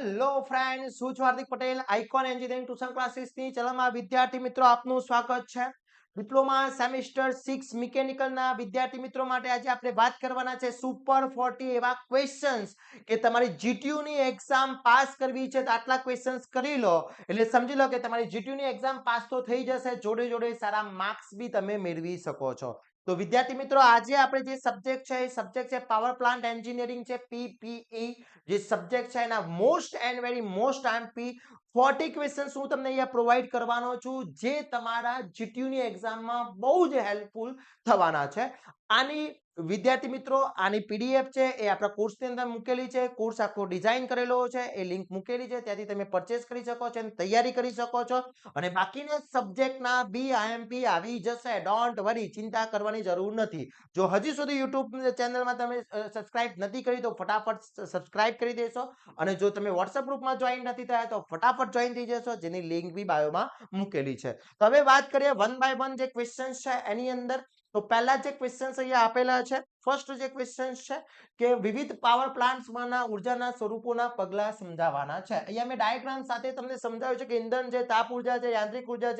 Hello friends, હું છું Hardik Patel, icon engineering tuition ક્લાસીસની ચલણમાં વિદ્યાર્થી મિત્રો આપનું સ્વાગત છે. ડિપ્લોમા સેમિસ્ટર 6 મિકેનિકલના વિદ્યાર્થી મિત્રો માટે આજે આપણે વાત કરવાના છે સુપર 40 એવા ક્વેશ્ચન્સ કે તમારી જીટીયુ ની એક્ઝામ પાસ કરવી છે તો આટલા ક્વેશ્ચન્સ કરી લો એટલે સમજી લો કે તમારી જીટીયુ ની એક્ઝામ પાસ તો થઈ જશે, જોડે જોડે સારા માર્ક્સ બી તમે મેળવી શકો છો. તો વિદ્યાર્થી મિત્રો આજે આપણે જે સબ્જેક્ટ છે એ સબ્જેક્ટ છે પાવર પ્લાન્ટ એન્જિનિયરિંગ છે, પીપીઈ. જે સબ્જેક્ટ છે એના most and very most IMP 40 questions હું તમને અહીંયા પ્રોવાઈડ કરવાનો છું, જે તમારા જીટીયુ ની એક્ઝામમાં બહુ જ હેલ્પફુલ થવાના છે. આની વિદ્યાર્થી મિત્રો આની પીડીએફ છે એ આપણા કોર્સની અંદર મૂકેલી છે. કોર્સ આખો ડિઝાઇન કરેલો છે, એ લિંક મૂકેલી છે, ત્યાંથી તમે પરચેસ કરી શકો છો અને તૈયારી કરી શકો છો. અને બાકીના સબ્જેક્ટના બી આઈએમપી આવી જશે, ડોન્ટ વરી, ચિંતા કરવાની જરૂર નથી. જો હજી સુધી યુટ્યુબ ચેનલમાં તમે સબસ્ક્રાઇબ નથી કરી તો ફટાફટ સબસ્ક્રાઇબ કરી દેશો. અને જો તમે વોટ્સએપ ગ્રુપમાં જોઈન નથી થયા તો ફટાફટ જોઈન થઈ જશો, જેની લિંક બી બાયોમાં મૂકેલી છે. તો હવે વાત કરીએ વન બાય વન જે ક્વેશ્ચન્સ છે એની અંદર. તો પહેલા જે ક્વેશ્ચન્સ અહીંયા આપેલા છે, ફર્સ્ટ જે ક્વેશ્ચન્સ છે કે વિવિધ પાવર પ્લાન્ટ્સમાંના ઉર્જાના સ્વરૂપોના પગલા સમજાવવાના છે. અહીંયા મેં ડાયાગ્રામ સાથે તમને સમજાવ્યું છે કે ઇંધણ છે, તાપ ઉર્જા છે, યાંત્રિક ઉર્જા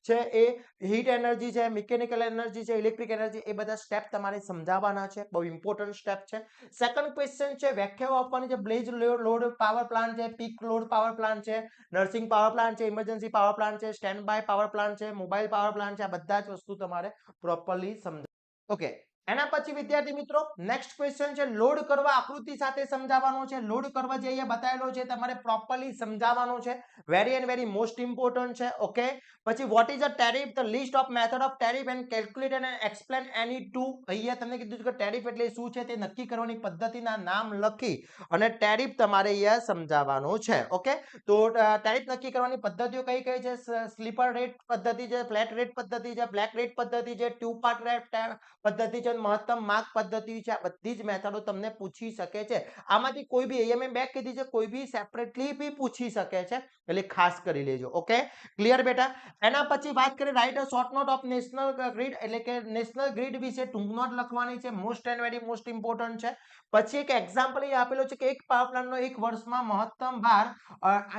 છે એ હીટ એનર્જી છે, મિકેનિકલ એનર્જી છે, ઇલેક્ટ્રિક એનર્જી, એ બધા સ્ટેપ તમારે સમજાવવાના છે. બહુ ઇમ્પોર્ટન્ટ સ્ટેપ છે. સેકન્ડ ક્વેશ્ચન છે વ્યાખ્યાઓ આપવાની છે. બ્લેઝ લોડ પાવર પ્લાન્ટ છે, પીક લોડ પાવર પ્લાન્ટ છે, નર્સિંગ પાવર પ્લાન્ટ છે, ઇમરજન્સી પાવર પ્લાન્ટ છે, સ્ટેન્ડ બાય પાવર પ્લાન્ટ છે, મોબાઈલ પાવર પ્લાન્ટ છે. આ બધા જ વસ્તુ તમારે પ્રોપરલી સમજ. ઓકે, એના પછી વિદ્યાર્થી મિત્રો નેક્સ્ટ ક્વેશ્ચન છે લોડ કરવા આકૃતિ સાથે સમજાવવાનો છે. લોડ કરવા જે અહીંયા બતાવેલો છે તમારે પ્રોપરલી સમજાવવાનો છે. Very and very most important છે. ઓકે, પછી what is a tariff, the list of method of tariff and calculate and explain any two. અહીંયા તમને કીધું છે કે ટેરિફ એટલે શું છે તે નક્કી કરવાની પદ્ધતિના નામ લખી અને ટેરિફ તમારે અહીંયા સમજાવવાનો છે. ઓકે, તો ટેરિફ નક્કી કરવાની પદ્ધતિઓ કઈ કઈ છે? સ્લીપર રેટ પદ્ધતિ છે, ફ્લેટ રેટ પદ્ધતિ છે, બ્લેક રેટ પદ્ધતિ છે, ટુ પાર્ટ રેટ પદ્ધતિ છે, મહત્તમ માર્ક પદ્ધતિ છે. આ બધી જ મેથડો તમને પૂછી શકે છે. આમાંથી કોઈ બી અહીંયા મેં બે કીધી છે, કોઈ બી સેપરેટલી બી પૂછી શકે છે, એટલે ખાસ કરી લેજો. ઓકે, ક્લિયર બેટા? એના પછી વાત કરીએ write a short note of national grid, એટલે કે નેશનલ ગ્રીડ વિશે ટૂંક નોટ લખવાની છે. Most and very most important છે. પછી એક એક્ઝામ્પલ એ આપેલો છે કે એક પાવર પ્લાન્ટનો એક વર્ષમાં મહત્તમ ભાર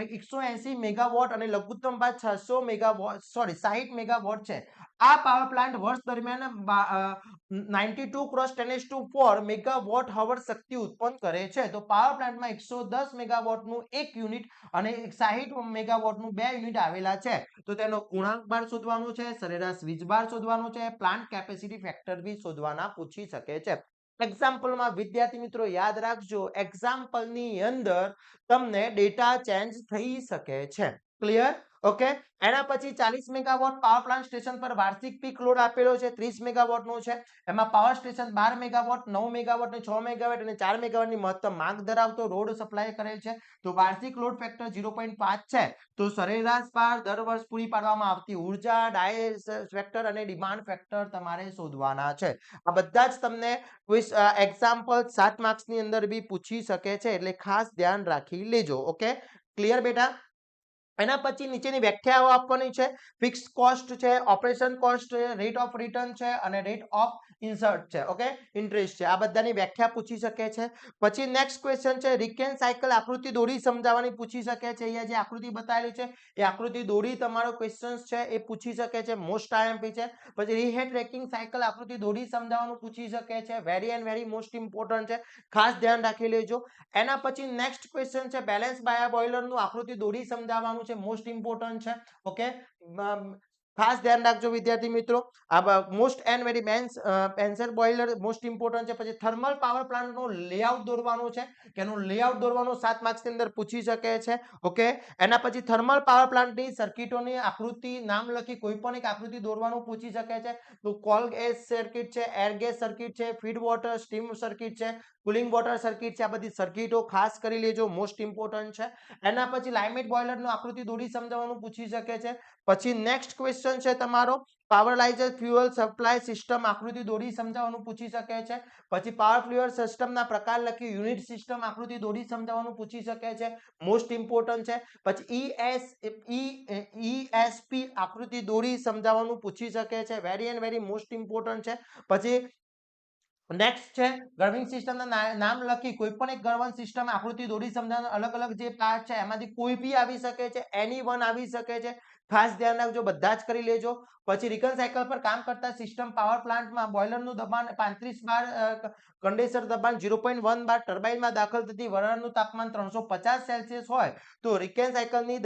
180 મેગાવોટ અને લઘુત્તમ ભાર 600 મેગાવોટ, સોરી 60 મેગાવોટ છે. આ પાવર પ્લાન્ટ વર્ષ દરમિયાન 92 ક્રોસ 10⁴ મેગાવોટ હવર શક્તિ ઉત્પન્ન કરે છે. તો પાવર પ્લાન્ટમાં 110 મેગાવોટનું એક યુનિટ અને 60 મેગાવોટનું બે યુનિટ આવેલા છે. તો તેનો ગુણાંક બાર શોધવાનો છે, સરેરાશ વીજ ભાર શોધવાનો છે, પ્લાન્ટ કેપેસિટી ફેક્ટર બી શોધવાના પૂછી શકે છે. એક્ઝામ્પલમાં વિદ્યાર્થી મિત્રો યાદ રાખજો, એક્ઝામ્પલની અંદર તમને ડેટા ચેન્જ થઈ શકે છે. ક્લિયર? ઓકે, એના પછી 40 મેગાવોટ પાવર પ્લાન્ટ સ્ટેશન પર વાર્ષિક પીક લોડ આપેલો છે, 30 મેગાવોટ નો છે. એમાં power station 12 megawatt, 9 megawatt, 6 megawatt અને 4 મેગાવોટની મહત્તમ માંગ ધરાવતો લોડ સપ્લાય કરેલ છે. તો વાર્ષિક લોડ ફેક્ટર 0.5 છે. તો સરેરાશ ભાર, દર વર્ષ પૂરી પાડવામાં આવતી ઉર્જા, ડાય ફેક્ટર અને ડિમાન્ડ ફેક્ટર તમારે શોધવાના છે. આ બધા જ તમને એક્ઝામ્પલ 7 માર્ક્સ ની અંદર બી પૂછી શકે છે, એટલે ખાસ ધ્યાન રાખી લેજો. ઓકે, ક્લિયર બેટા? એના પછી નીચેની વ્યાખ્યાઓ આપવાની છે. ફિક્સ કોસ્ટ છે, ઓપરેશન કોસ્ટ છે, રેટ ઓફ રિટર્ન છે અને રેટ ઓફ ઇન્સર્ટ છે. ઓકે, ઇન્ટરેસ્ટ છે. આ બધાની વ્યાખ્યા પૂછી શકે છે. પછી નેક્સ્ટ ક્વેશ્ચન છે રિકેન સાયકલ આકૃતિ દોરી સમજાવવાની પૂછી શકે છે. અહીંયા જે આકૃતિ બતાવેલી છે એ આકૃતિ દોરી તમારો ક્વેશ્ચન છે એ પૂછી શકે છે, મોસ્ટ આઈએમપી છે. પછી રીહેટ ટ્રેકિંગ સાયકલ આકૃતિ દોરી સમજાવવાનું પૂછી શકે છે. Very and very most important છે, ખાસ ધ્યાન રાખી લેજો. એના પછી નેક્સ્ટ ક્વેશ્ચન છે બેલેન્સ બાય બોઇલર નું આકૃતિ દોરી સમજાવવાનું છે, મોસ્ટ ઇમ્પોર્ટન્ટ છે. ઓકે, ખાસ ધ્યાન રાખજો વિદ્યાર્થી મિત્રો. આ most and very Benson boiler most important છે. પછી થર્મલ પાવર પ્લાન્ટ નો લેઆઉટ દોરવાનો છે, કે એનું લેઆઉટ દોરવાનો 7 માર્ક્સ ની અંદર પૂછી શકે છે. ઓકે, એના પછી થર્મલ પાવર પ્લાન્ટ ની સર્કિટોની આકૃતિ નામ લખી કોઈ પણ એક આકૃતિ દોરવાનું પૂછી શકે છે. તો કોલ ગેસ સર્કિટ છે, એર ગેસ સર્કિટ છે, ફીડ વોટર સ્ટીમ સર્કિટ છે, કુલિંગ વોટર સર્કિટ છે. આ બધી સર્કિટો ખાસ કરી લેજો, મોસ્ટ ઇમ્પોર્ટન્ટ છે. એના પછી લાઇમેટ બોઇલર નો આકૃતિ દોરી સમજાવવાનું પૂછી શકે છે. પછી નેક્સ્ટ ક્વેશ્ચન છે તમારો પાવરલાઇઝર ફ્યુઅલ સપ્લાય સિસ્ટમ આકૃતિ દોરી સમજાવવાનું પૂછી શકે છે. પછી પાવર ફ્યુઅલ સિસ્ટમના પ્રકાર લખી યુનિટ સિસ્ટમ આકૃતિ દોરી સમજાવવાનું પૂછી શકે છે, મોસ્ટ ઇમ્પોર્ટન્ટ છે. પછી ESP આકૃતિ દોરી સમજાવવાનું પૂછી શકે છે, very and very most important છે. પછી નેક્સ્ટ છે ગર્વિંગ સિસ્ટમના નામ લખી કોઈ પણ એક ગર્વન સિસ્ટમ આકૃતિ દોરી સમજાવવાનો અલગ અલગ જે પાર્ટ છે એમાંથી કોઈ બી આવી શકે છે, એની વન આવી શકે છે. ખાસ ધ્યાન રાખજો, બધા જ કરી લેજો. પછી રિકન સાયકલ પર કામ કરતા સિસ્ટમ પાવર પ્લાન્ટમાં બોઇલરનું દબાણ 35 બાર, કન્ડેન્સર દબાણ 0.1 બાર, ટર્બાઇનમાં દાખલ થતી વરાળનું તાપમાન 350 સેલ્સિયસ હોય તો રિકેન સાયકલની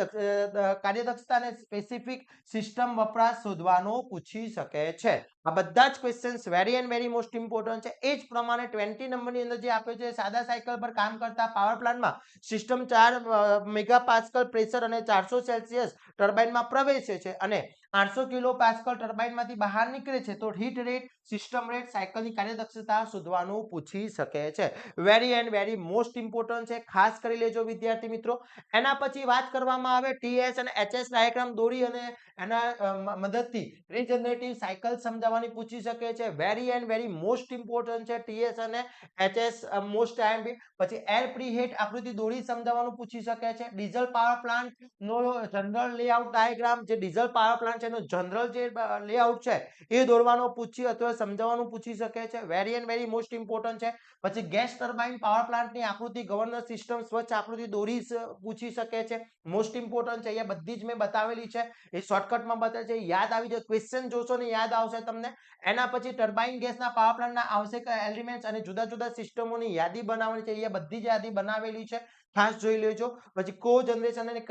કાર્યદક્ષતા અને સ્પેસિફિક સિસ્ટમ વપરાશ શોધવાનો પૂછી શકે છે. આ બધા જ questions very and very most important છે. એ જ પ્રમાણે 20 નંબરની અંદર જે આપ્યો છે સાદા સાયકલ પર કામ કરતા પાવર પ્લાન્ટમાં સિસ્ટમ 4 મેગાપાસ્કલ પ્રેશર અને 400 સેલ્સિયસ ટર્બાઇનમાં પ્રવેશે છે અને 800 કિલો પાસ્કલ ટર્બાઇનમાંથી બહાર નીકળે છે તો હીટ રેટ, સિસ્ટમ રેટ, સાયકલની કાર્યદક્ષતા શોધવાનું પૂછી શકે છે. Very and very most important છે, ખાસ કરી લેજો વિદ્યાર્થી મિત્રો. એના પછી વાત કરવામાં આવે ટીએસ અને એચએસ ડાયાગ્રામ દોરી અને એના મદદથી રીજનરેટિવ સાયકલ સમજાવવાની પૂછી શકે છે. Very and very most important છે ટીએસ અને એચએસ મોસ્ટ ટાઈમ. પછી એર પ્રીહીટ આકૃતિ દોરી સમજાવવાનું પૂછી શકે છે. ડીઝલ પાવર પ્લાન્ટ નો જનરલ લેઆઉટ ડાયાગ્રામ, જે ડીઝલ પાવર પ્લાન્ટ છે એનો જનરલ જે લેઆઉટ છે એ દોરવાનો પૂછી અથવા સમજાવવાનું પૂછી શકે છે. Very and very most important છે. પછી ગેસ ટર્બાઇન પાવર પ્લાન્ટની આકૃતિ, ગવર્નર સિસ્ટમ સ્વચ્છ આકૃતિ દોરી પૂછી શકે છે. મોસ્ટ ઇમ્પોર્ટન્ટ છે, અહીંયા બધી જ મેં બતાવેલી છે, એ શોર્ટકટમાં બતાવે છે, યાદ આવી જાય. ક્વેશ્ચન જોશો ને યાદ આવશે તમને. એના પછી ટર્બાઇન ગેસના પાવર પ્લાન્ટના આવશ્યક એલિમેન્ટ્સ અને જુદા જુદા સિસ્ટમોની યાદી બનાવવાની છે, અહીંયા બધી જ યાદી બનાવેલી છે, ખાસ જોઈ લેજો. પછી કો જનરેશન અને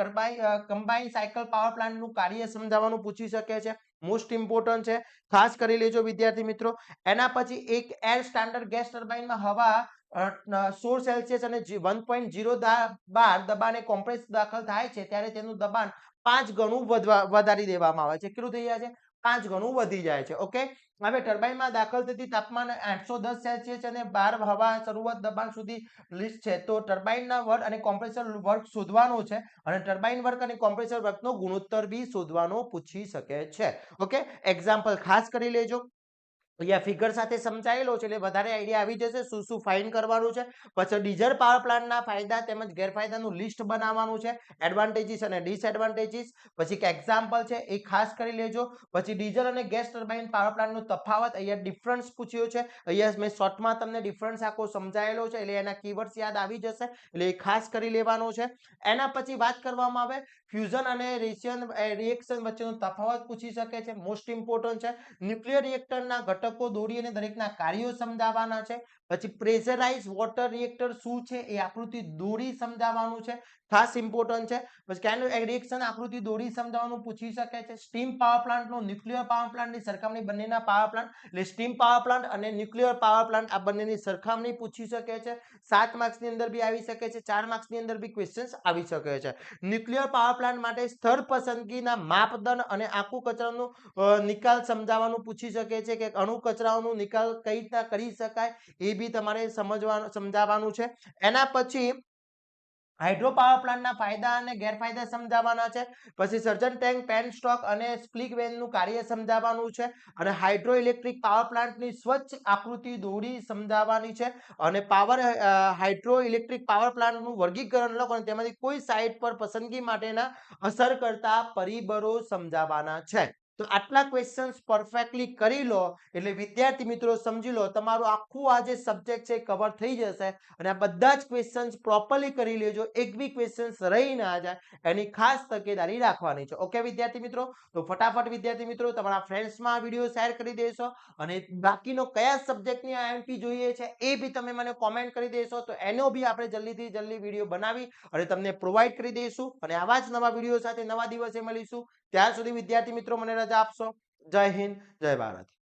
કમ્બાઇન સાયકલ પાવર પ્લાન્ટનું કાર્ય સમજાવવાનું પૂછી શકે છે. મોસ્ટ ઇમ્પોર્ટન્ટ છે, ખાસ કરી લેજો વિદ્યાર્થી મિત્રો. એના પછી એક એર સ્ટાન્ડર્ડ ગેસ ટર્બાઇનમાં હવા 16 સેલ્સિયસ અને 1.0 બાર દબાણે કોમ્પ્રેસ દાખલ થાય છે ત્યારે તેનું દબાણ 5 ગણું વધારી દેવામાં આવે છે. કેટલું થઈ જાય છે? 5 ગણું વધી જાય છે. ઓકે, હવે ટર્બાઇનમાં દાખલ થતી તાપમાન 810 સેલ્સિયસ અને 12 હવા શરૂઆત દબાણ સુધી લિસ્ટ છે તો ટર્બાઇનના વર્ક અને કોમ્પ્રેસર વર્ક શોધવાનો છે અને ટર્બાઇન વર્ક અને કોમ્પ્રેસર વર્કનો ગુણોત્તર બી શોધવાનો પૂછી શકે છે. ઓકે, એક્ઝામ્પલ ખાસ કરી લેજો. અહીંયા ફિગર સાથે સમજાયેલો છે એટલે વધારે આઈડિયા આવી જશે શું શું ફાઇન કરવાનું છે. પછી ડીઝલ પાવર પ્લાન્ટના ફાયદા તેમજ ગેરફાયદાનું લિસ્ટ બનાવવાનું છે, એડવાન્ટેજીસ અને ડિસએડવાન્ટેજીસ. પછી એક એક્ઝામ્પલ છે એ ખાસ કરી લેજો. પછી ડીઝલ અને ગેસ ટર્બાઇન પાવર પ્લાન્ટનો તફાવત, અહીંયા ડિફરન્સ પૂછ્યો છે, અહીંયા મેં શોર્ટમાં તમને ડિફરન્સ આખો સમજાયેલો છે એટલે એના કીવર્ડ્સ યાદ આવી જશે એટલે એ ખાસ કરી લેવાનો છે. એના પછી વાત કરવામાં આવે ફ્યુઝન અને રિએક્શન વચ્ચેનો તફાવત પૂછી શકે છે. મોસ્ટ ઇમ્પોર્ટન્ટ છે. ન્યુક્લિયર રિએક્ટરના ઘટકો દોરી અને દરેકના કાર્યો સમજાવવાના છે. પછી પ્રેશરાઇઝ વોટર રિએક્ટર શું છે એ આકૃતિ દોરી સમજાવવાનું છે, ખાસ ઇમ્પોર્ટન્ટ છે. પછી કેનો રિએક્શન આકૃતિ દોરી સમજાવવાનું પૂછી શકે છે. સ્ટીમ પાવર પ્લાન્ટનો ન્યુક્લિયર પાવર પ્લાન્ટની સરખામણી, બંનેના પાવર પ્લાન્ટ એટલે સ્ટીમ પાવર પ્લાન્ટ અને ન્યુક્લિયર પાવર પ્લાન્ટ આ બંનેની સરખામણી પૂછી શકે છે. 7 માર્ક્સની અંદર બી આવી શકે છે, 4 માર્ક્સની અંદર બી ક્વેશ્ચન્સ આવી શકે છે. ન્યુક્લિયર પાવર પ્લાન્ટ માટે સ્થળ પસંદગીના માપદંડ અને આખું કચરાનું નિકાલ સમજાવવાનું પૂછી શકે છે કે અણુ કચરાઓનો નિકાલ કઈ રીતના કરી શકાય એ બી તમારે સમજાવવાનું છે. એના પછી હાઇડ્રો પાવર પ્લાન્ટના ફાયદા અને ગેરફાયદા સમજાવવાના છે. પછી સર્જન ટેન્ક, પેન સ્ટોક અને સ્પ્લિક વેનનું કાર્ય સમજાવવાનું છે અને હાઇડ્રો ઇલેક્ટ્રિક પાવર પ્લાન્ટની સ્વચ્છ આકૃતિ દોરી સમજાવવાની છે અને હાઇડ્રો ઇલેક્ટ્રિક પાવર પ્લાન્ટનું વર્ગીકરણ લખો અને તેમાંથી કોઈ સાઇટ પર પસંદગી માટેના અસર કરતા પરિબળો સમજાવવાના છે. તો આટલા ક્વેશ્ચન્સ પરફેક્ટલી કરી લો એટલે વિદ્યાર્થી મિત્રો સમજી લો તમારું આખું આ જે સબ્જેક્ટ છે કવર થઈ જશે અને આ બધા જ ક્વેશ્ચન્સ પ્રોપરલી કરી લેજો, એક બી ક્વેશ્ચન્સ રહી ના જાય એની ખાસ તકેદારી રાખવાની છે. ઓકે વિદ્યાર્થી મિત્રો, તો ફટાફટ વિદ્યાર્થી મિત્રો તમારા ફ્રેન્ડ્સમાં આ વિડીયો શેર કરી દેશો અને બાકીનો કયા સબ્જેક્ટની આઈએમપી જોઈએ છે એ બી તમે મને કોમેન્ટ કરી દેશો તો એનો બી આપણે જલ્દીથી જલ્દી વિડીયો બનાવી અને તમને પ્રોવાઈડ કરી દઈશું અને આવા જ નવા વિડીયો સાથે નવા દિવસે મળીશું. ત્યાં સુધી વિદ્યાર્થી મિત્રો મને રજા આપશો. જય હિન્દ, જય ભારત.